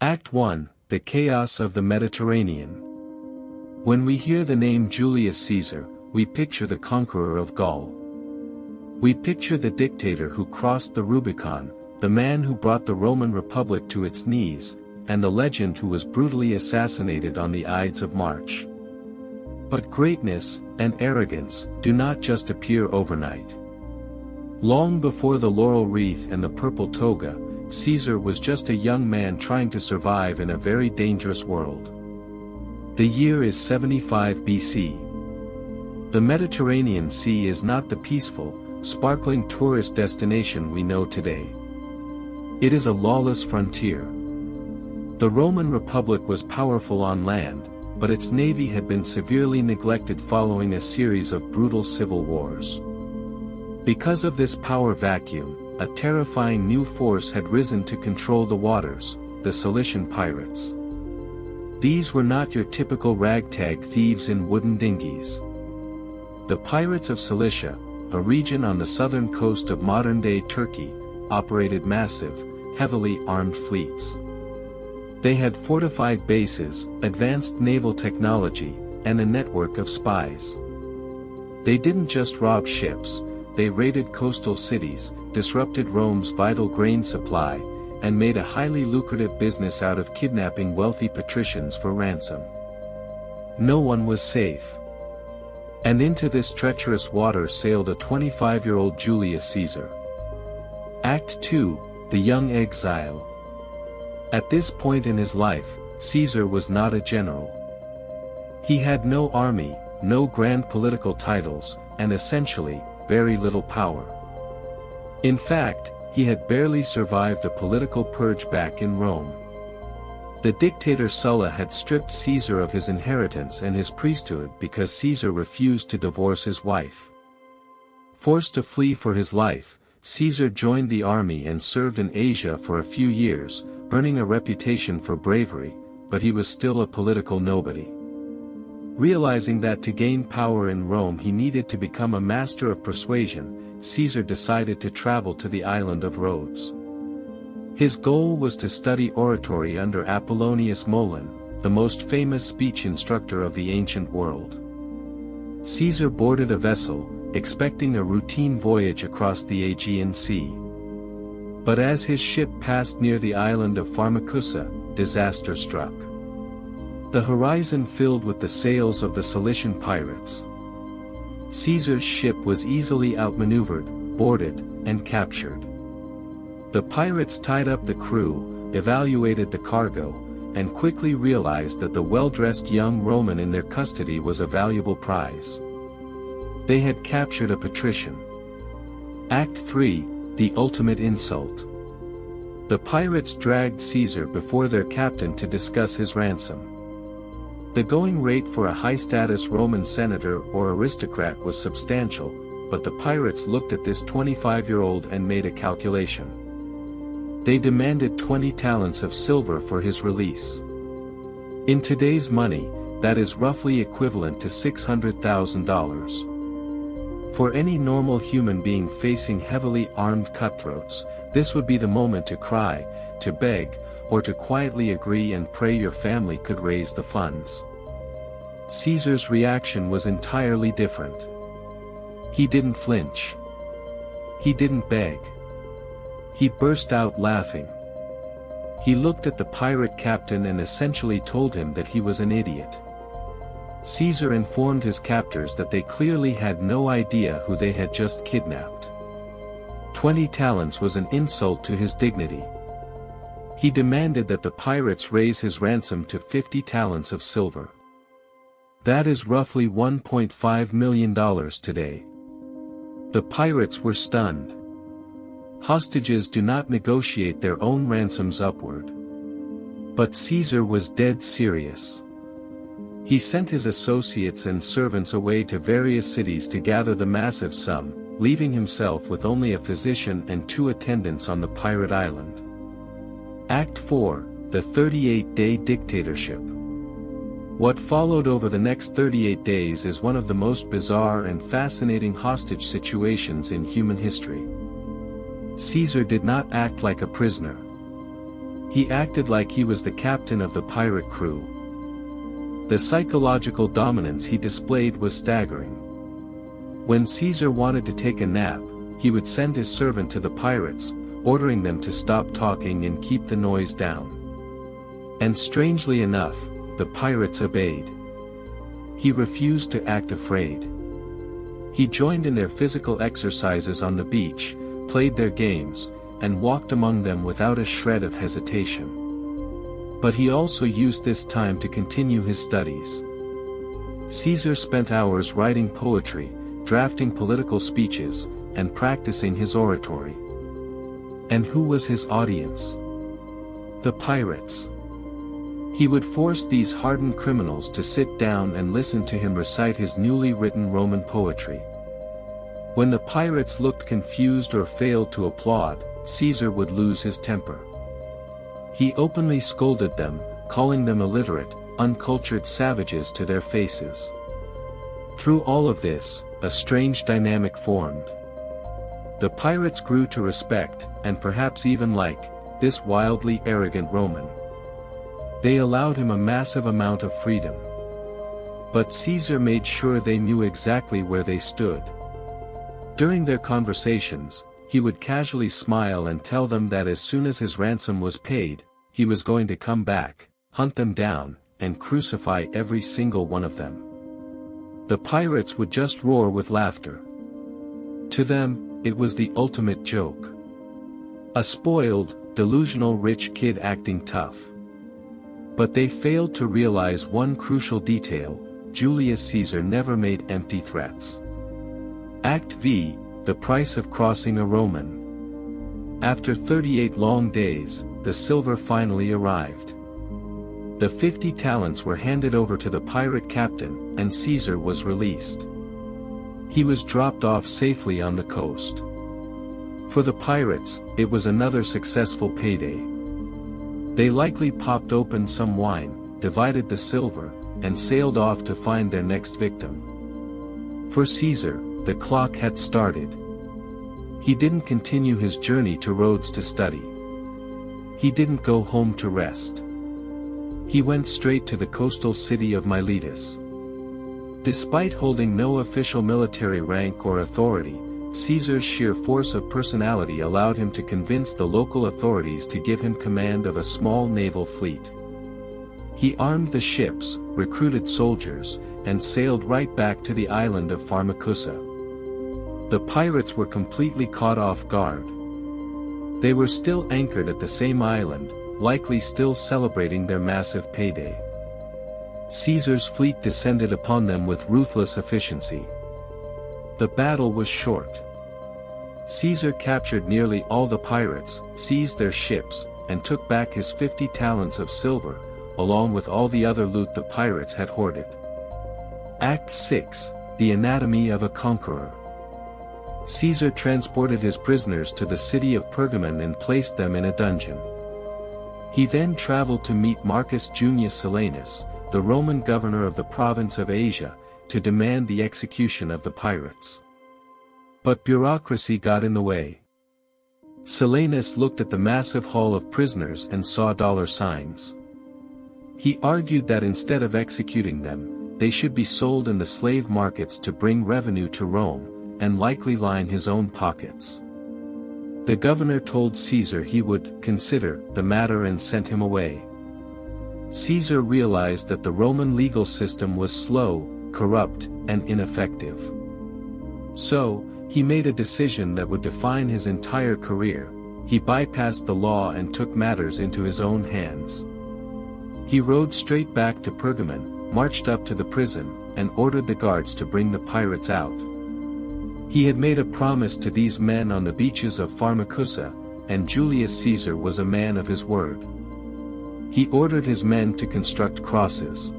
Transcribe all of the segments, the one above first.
Act 1, The Chaos of the Mediterranean. When we hear the name Julius Caesar, we picture the conqueror of Gaul. We picture the dictator who crossed the Rubicon, the man who brought the Roman Republic to its knees, and the legend who was brutally assassinated on the Ides of March. But greatness and arrogance do not just appear overnight. Long before the laurel wreath and the purple toga, Caesar was just a young man trying to survive in a very dangerous world. The year is 75 BC. The Mediterranean Sea is not the peaceful, sparkling tourist destination we know today. It is a lawless frontier. The Roman Republic was powerful on land, but its navy had been severely neglected following a series of brutal civil wars. Because of this power vacuum, a terrifying new force had risen to control the waters, the Cilician pirates. These were not your typical ragtag thieves in wooden dinghies. The pirates of Cilicia, a region on the southern coast of modern-day Turkey, operated massive, heavily armed fleets. They had fortified bases, advanced naval technology, and a network of spies. They didn't just rob ships, they raided coastal cities, disrupted Rome's vital grain supply, and made a highly lucrative business out of kidnapping wealthy patricians for ransom. No one was safe. And into this treacherous water sailed a 25-year-old Julius Caesar. Act 2, The Young Exile. At this point in his life, Caesar was not a general. He had no army, no grand political titles, and essentially, very little power. In fact, he had barely survived a political purge back in Rome. The dictator Sulla had stripped Caesar of his inheritance and his priesthood because Caesar refused to divorce his wife. Forced to flee for his life, Caesar joined the army and served in Asia for a few years, earning a reputation for bravery, but he was still a political nobody. Realizing that to gain power in Rome he needed to become a master of persuasion, Caesar decided to travel to the island of Rhodes. His goal was to study oratory under Apollonius Molon, the most famous speech instructor of the ancient world. Caesar boarded a vessel, expecting a routine voyage across the Aegean Sea. But as his ship passed near the island of Pharmacusa, disaster struck. The horizon filled with the sails of the Cilician pirates. Caesar's ship was easily outmaneuvered, boarded, and captured. The pirates tied up the crew, evaluated the cargo, and quickly realized that the well-dressed young Roman in their custody was a valuable prize. They had captured a patrician. Act 3, The Ultimate Insult. The pirates dragged Caesar before their captain to discuss his ransom. The going rate for a high-status Roman senator or aristocrat was substantial, but the pirates looked at this 25-year-old and made a calculation. They demanded 20 talents of silver for his release. In today's money, that is roughly equivalent to $600,000. For any normal human being facing heavily armed cutthroats, this would be the moment to cry, to beg, or to quietly agree and pray your family could raise the funds. Caesar's reaction was entirely different. He didn't flinch. He didn't beg. He burst out laughing. He looked at the pirate captain and essentially told him that he was an idiot. Caesar informed his captors that they clearly had no idea who they had just kidnapped. 20 talents was an insult to his dignity. He demanded that the pirates raise his ransom to 50 talents of silver. That is roughly $1.5 million today. The pirates were stunned. Hostages do not negotiate their own ransoms upward. But Caesar was dead serious. He sent his associates and servants away to various cities to gather the massive sum, leaving himself with only a physician and 2 attendants on the pirate island. Act 4, The 38-Day Dictatorship. What followed over the next 38 days is one of the most bizarre and fascinating hostage situations in human history. Caesar did not act like a prisoner. He acted like he was the captain of the pirate crew. The psychological dominance he displayed was staggering. When Caesar wanted to take a nap, he would send his servant to the pirates, ordering them to stop talking and keep the noise down. And strangely enough, the pirates obeyed. He refused to act afraid. He joined in their physical exercises on the beach, played their games, and walked among them without a shred of hesitation. But he also used this time to continue his studies. Caesar spent hours writing poetry, drafting political speeches, and practicing his oratory. And who was his audience? The pirates. He would force these hardened criminals to sit down and listen to him recite his newly written Roman poetry. When the pirates looked confused or failed to applaud, Caesar would lose his temper. He openly scolded them, calling them illiterate, uncultured savages to their faces. Through all of this, a strange dynamic formed. The pirates grew to respect, and perhaps even like, this wildly arrogant Roman. They allowed him a massive amount of freedom. But Caesar made sure they knew exactly where they stood. During their conversations, he would casually smile and tell them that as soon as his ransom was paid, he was going to come back, hunt them down, and crucify every single one of them. The pirates would just roar with laughter. To them, it was the ultimate joke. A spoiled, delusional rich kid acting tough. But they failed to realize one crucial detail: Julius Caesar never made empty threats. Act V, the price of crossing a Roman. After 38 long days, the silver finally arrived. The 50 talents were handed over to the pirate captain, and Caesar was released. He was dropped off safely on the coast. For the pirates, it was another successful payday. They likely popped open some wine, divided the silver, and sailed off to find their next victim. For Caesar, the clock had started. He didn't continue his journey to Rhodes to study. He didn't go home to rest. He went straight to the coastal city of Miletus. Despite holding no official military rank or authority, Caesar's sheer force of personality allowed him to convince the local authorities to give him command of a small naval fleet. He armed the ships, recruited soldiers, and sailed right back to the island of Pharmacusa. The pirates were completely caught off guard. They were still anchored at the same island, likely still celebrating their massive payday. Caesar's fleet descended upon them with ruthless efficiency. The battle was short. Caesar captured nearly all the pirates, seized their ships, and took back his 50 talents of silver, along with all the other loot the pirates had hoarded. Act 6, the anatomy of a conqueror. Caesar transported his prisoners to the city of Pergamon and placed them in a dungeon. He then traveled to meet Marcus Junius Silanus, the Roman governor of the province of Asia, to demand the execution of the pirates. But bureaucracy got in the way. Silanus looked at the massive haul of prisoners and saw dollar signs. He argued that instead of executing them, they should be sold in the slave markets to bring revenue to Rome, and likely line his own pockets. The governor told Caesar he would consider the matter and sent him away. Caesar realized that the Roman legal system was slow, corrupt, and ineffective. So, he made a decision that would define his entire career. He bypassed the law and took matters into his own hands. He rode straight back to Pergamon, marched up to the prison, and ordered the guards to bring the pirates out. He had made a promise to these men on the beaches of Pharmacusa, and Julius Caesar was a man of his word. He ordered his men to construct crosses.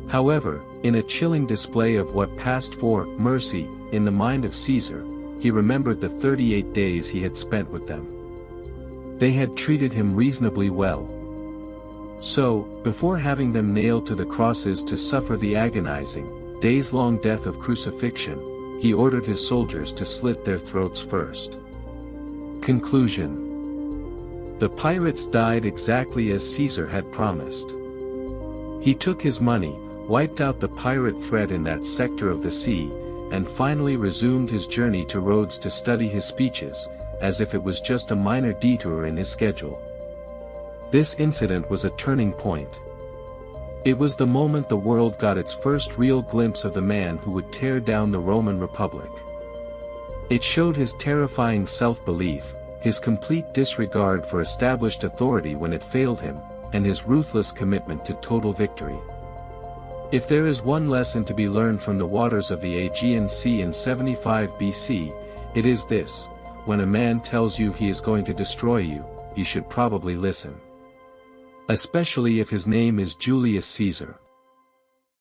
However, in a chilling display of what passed for mercy in the mind of Caesar, he remembered the 38 days he had spent with them. They had treated him reasonably well. So, before having them nailed to the crosses to suffer the agonizing, days-long death of crucifixion, he ordered his soldiers to slit their throats first. Conclusion. The pirates died exactly as Caesar had promised. He took his money, wiped out the pirate threat in that sector of the sea, and finally resumed his journey to Rhodes to study his speeches, as if it was just a minor detour in his schedule. This incident was a turning point. It was the moment the world got its first real glimpse of the man who would tear down the Roman Republic. It showed his terrifying self-belief, his complete disregard for established authority when it failed him, and his ruthless commitment to total victory. If there is one lesson to be learned from the waters of the Aegean Sea in 75 BC, it is this: when a man tells you he is going to destroy you, you should probably listen. Especially if his name is Julius Caesar.